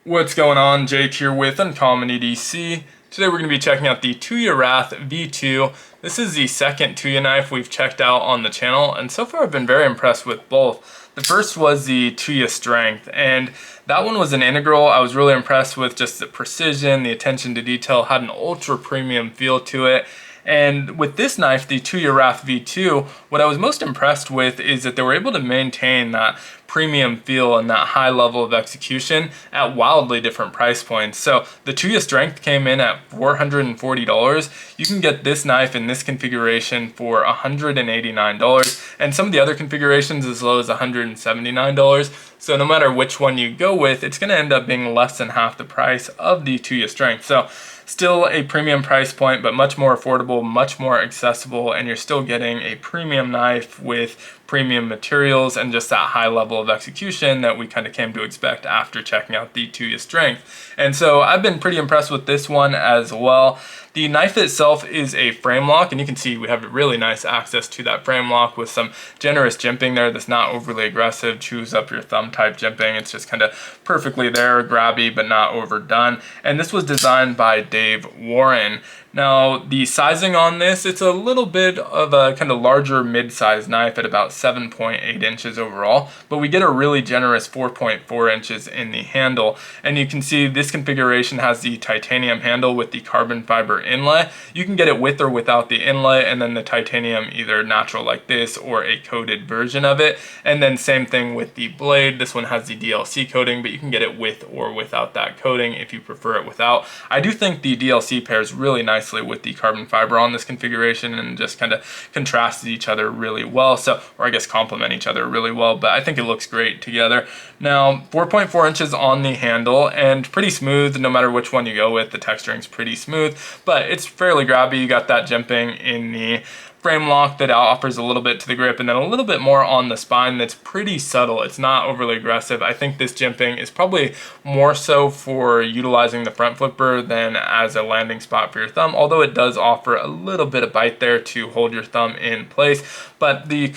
What's going on? Jake here with Uncommon EDC. Today we're going to be checking out the Tuya Wrath V2. This is the second Tuya knife we've checked out on the channel, and so far I've been very impressed with both. The first was the Tuya Strength, and that one was an integral. I was really impressed with just the precision, the attention to detail, had an ultra premium feel to it. And with this knife, the Tuya Wrath V2, what I was most impressed with is that they were able to maintain that premium feel and that high level of execution at wildly different price points. So the Tuya Strength came in at $440. You can get this knife in this configuration for $189, and some of the other configurations as low as $179. So no matter which one you go with, it's going to end up being less than half the price of the Tuya Strength. So still a premium price point, but much more affordable, much more accessible, and you're still getting a premium knife with premium materials and just that high level of execution that we kind of came to expect after checking out the Tuya Strength. And so I've been pretty impressed with this one as well. The knife itself is a frame lock, and you can see we have really nice access to that frame lock with some generous jimping there that's not overly aggressive, chews up your thumb type jimping. It's just kind of perfectly there, grabby, but not overdone. And this was designed by Dave Warren. Now, the sizing on this, it's a little bit of a kind of larger mid-sized knife at about 7.8 inches overall, but we get a really generous 4.4 inches in the handle. And you can see this configuration has the titanium handle with the carbon fiber inlay. You can get it with or without the inlay, and then the titanium either natural like this or a coated version of it. And then same thing with the blade. This one has the DLC coating, but you can get it with or without that coating if you prefer it without. I do think the DLC pairs really nicely with the carbon fiber on this configuration and just kind of contrasts each other really well. So, or I guess complement each other really well, but I think it looks great together. Now, 4.4 inches on the handle and pretty smooth no matter which one you go with. The texturing's pretty smooth, but it's fairly grabby. You got that jimping in the frame lock that offers a little bit to the grip, and then a little bit more on the spine that's pretty subtle. It's not overly aggressive. I think this jimping is probably more so for utilizing the front flipper than as a landing spot for your thumb, although it does offer a little bit of bite there to hold your thumb in place. But the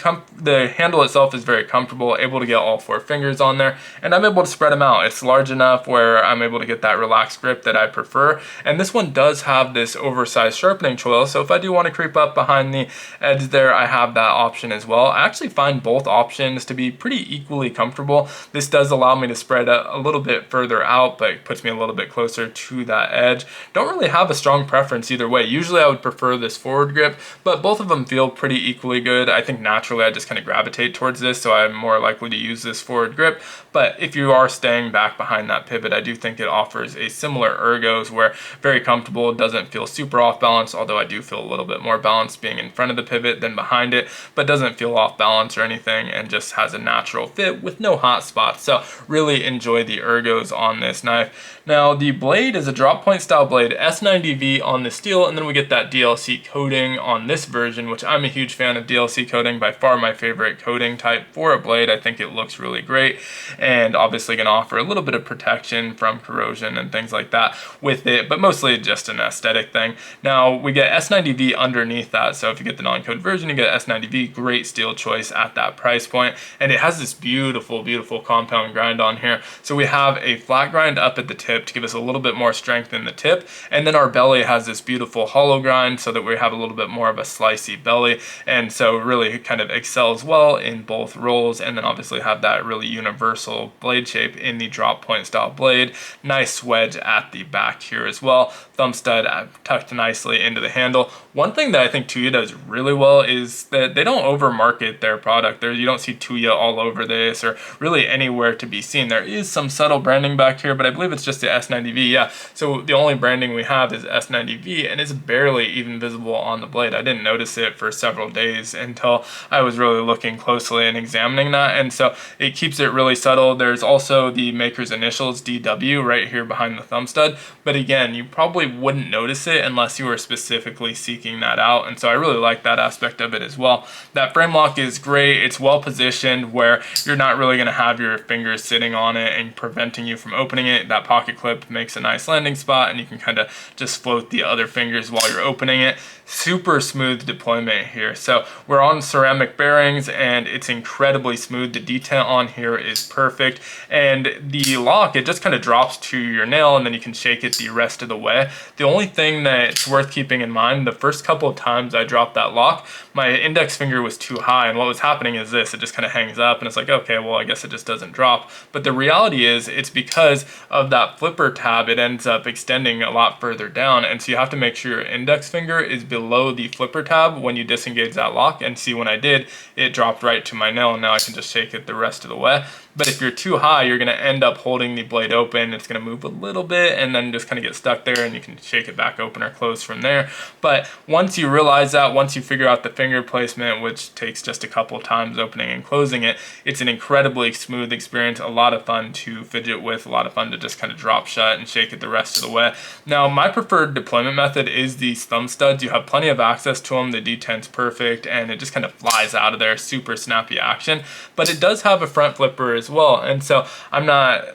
handle itself is very comfortable, able to get all 4 fingers on there, and I'm able to spread them out. It's large enough where I'm able to get that relaxed grip that I prefer. And this one does have this oversized sharpening choil, so if I do want to creep up behind the edge there, I have that option as well. I actually find both options to be pretty equally comfortable. This does allow me to spread a little bit further out, but it puts me a little bit closer to that edge. Don't really have a strong preference either way. Usually I would prefer this forward grip, but both of them feel pretty equally good. I think naturally I just kind of gravitate towards this, so I'm more likely to use this forward grip. But if you are staying back behind that pivot, I do think it offers a similar ergos where very comfortable, doesn't feel super off balance, although I do feel a little bit more balanced being in front of the pivot than behind it, but doesn't feel off balance or anything, and just has a natural fit with no hot spots. So really enjoy the ergos on this knife. Now the blade is a drop point style blade, S90V on the steel, and then we get that DLC coating on this version, which I'm a huge fan of DLC coating, by far my favorite coating type for a blade. I think it looks really great, and obviously can offer a little bit of protection from corrosion and things like that with it, but mostly just an aesthetic thing. Now we get S90V underneath that, so if you get the non-coated version, you get S90V, great steel choice at that price point, and it has this beautiful compound grind on here. So we have a flat grind up at the tip to give us a little bit more strength in the tip, and then our belly has this beautiful hollow grind so that we have a little bit more of a slicey belly, and so really kind of excels well in both roles. And then obviously have that really universal blade shape in the drop point style blade. Nice wedge at the back here as well. Thumb stud tucked nicely into the handle. One thing that I think Tuya does really well is that they don't over market their product. You don't see Tuya all over this or really anywhere to be seen. There is some subtle branding back here, but I believe it's just the S90V. Yeah, so the only branding we have is S90V, and it's barely even visible on the blade. I didn't notice it for several days until I was really looking closely and examining that, and so it keeps it really subtle. There's also the maker's initials, DW, right here behind the thumb stud, but again, you probably wouldn't notice it unless you were specifically seeking that out, and so I really like that aspect of it as well. That frame lock is great. It's well positioned where you're not really going to have your fingers sitting on it and preventing you from opening it. That pocket clip makes a nice landing spot, and you can kind of just float the other fingers while you're opening it. Super smooth deployment here. So we're on ceramic bearings and it's incredibly smooth. The detent on here is perfect, and the lock, it just kind of drops to your nail and then you can shake it the rest of the way. The only thing that's worth keeping in mind, the first couple of times I dropped that lock, my index finger was too high, and what was happening is this: it just kind of hangs up and it's like, okay, well, I guess it just doesn't drop. But the reality is it's because of that flipper tab, it ends up extending a lot further down, and so you have to make sure your index finger is below the flipper tab when you disengage that lock. And see, when I did, it dropped right to my nail, and now I can just shake it the rest of the way. But if you're too high, you're going to end up holding the blade open. It's going to move a little bit and then just kind of get stuck there, and you can shake it back open or close from there. But once you realize that, once you figure out the finger placement, which takes just a couple times opening and closing it, it's an incredibly smooth experience, a lot of fun to fidget with, a lot of fun to just kind of drop shut and shake it the rest of the way. Now, my preferred deployment method is these thumb studs. You have plenty of access to them, the detent's perfect, and it just kind of flies out of there, super snappy action. But it does have a front flipper as well, and so I'm not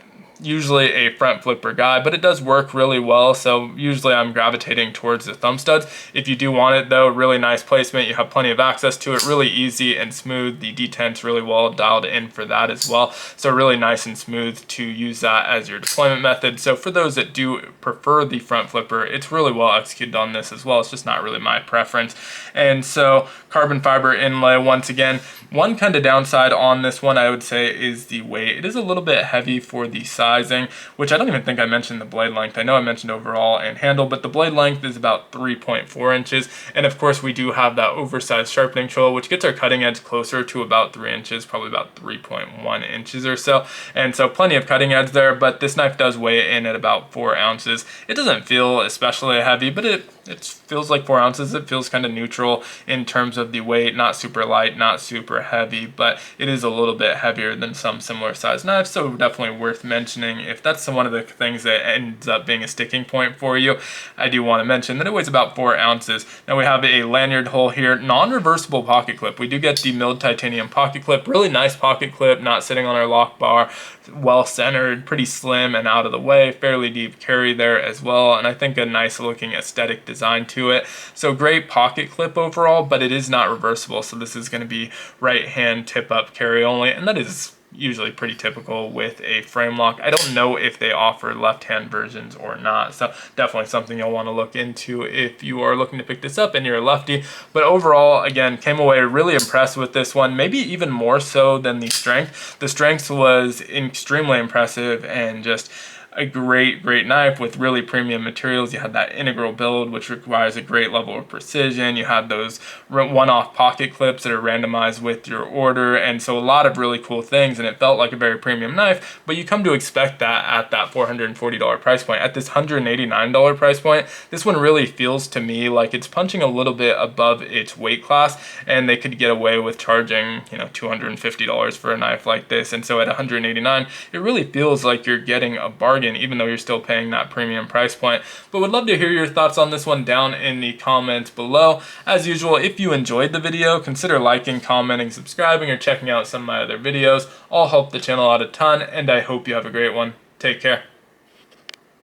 usually a front flipper guy, but it does work really well, so usually I'm gravitating towards the thumb studs. If you do want it though, really nice placement, you have plenty of access to it, really easy and smooth. The detent's really well dialed in for that as well, so really nice and smooth to use that as your deployment method. So for those that do prefer the front flipper, it's really well executed on this as well. It's just not really my preference. And so carbon fiber inlay, once again, one kind of downside on this one I would say is the weight. It is a little bit heavy for the sizing, which I don't even think I mentioned the blade length. I know I mentioned overall and handle, but the blade length is about 3.4 inches. And of course we do have that oversized sharpening tool, which gets our cutting edge closer to about 3 inches, probably about 3.1 inches or so. And so plenty of cutting edge there, but this knife does weigh in at about 4 ounces. It doesn't feel especially heavy, but it feels like 4 ounces. It feels kind of neutral in terms of the weight, not super light, not super heavy, but it is a little bit heavier than some similar sized knives, so definitely worth mentioning. If that's one of the things that ends up being a sticking point for you, I do want to mention that it weighs about 4 ounces. Now we have a lanyard hole here, non-reversible pocket clip. We do get the milled titanium pocket clip, really nice pocket clip, not sitting on our lock bar, well centered, pretty slim and out of the way, fairly deep carry there as well, and I think a nice looking aesthetic design to it. So great pocket clip overall, but it is not reversible, so this is going to be right hand tip up carry only, and that is usually pretty typical with a frame lock. I don't know if they offer left hand versions or not, so definitely something you'll want to look into if you are looking to pick this up and you're a lefty. But overall, again, came away really impressed with this one, maybe even more so than the strength. The strength was extremely impressive and just a great knife with really premium materials. You had that integral build, which requires a great level of precision. You had those one-off pocket clips that are randomized with your order, and so a lot of really cool things, and it felt like a very premium knife, but you come to expect that at that $440 price point. At this $189 price point, this one really feels to me like it's punching a little bit above its weight class, and they could get away with charging, you know, $250 for a knife like this. And so at $189, it really feels like you're getting a bargain, even though you're still paying that premium price point. But would love to hear your thoughts on this one down in the comments below. As usual, if you enjoyed the video, consider liking, commenting, subscribing, or checking out some of my other videos. All help the channel out a ton, and I hope you have a great one. Take care.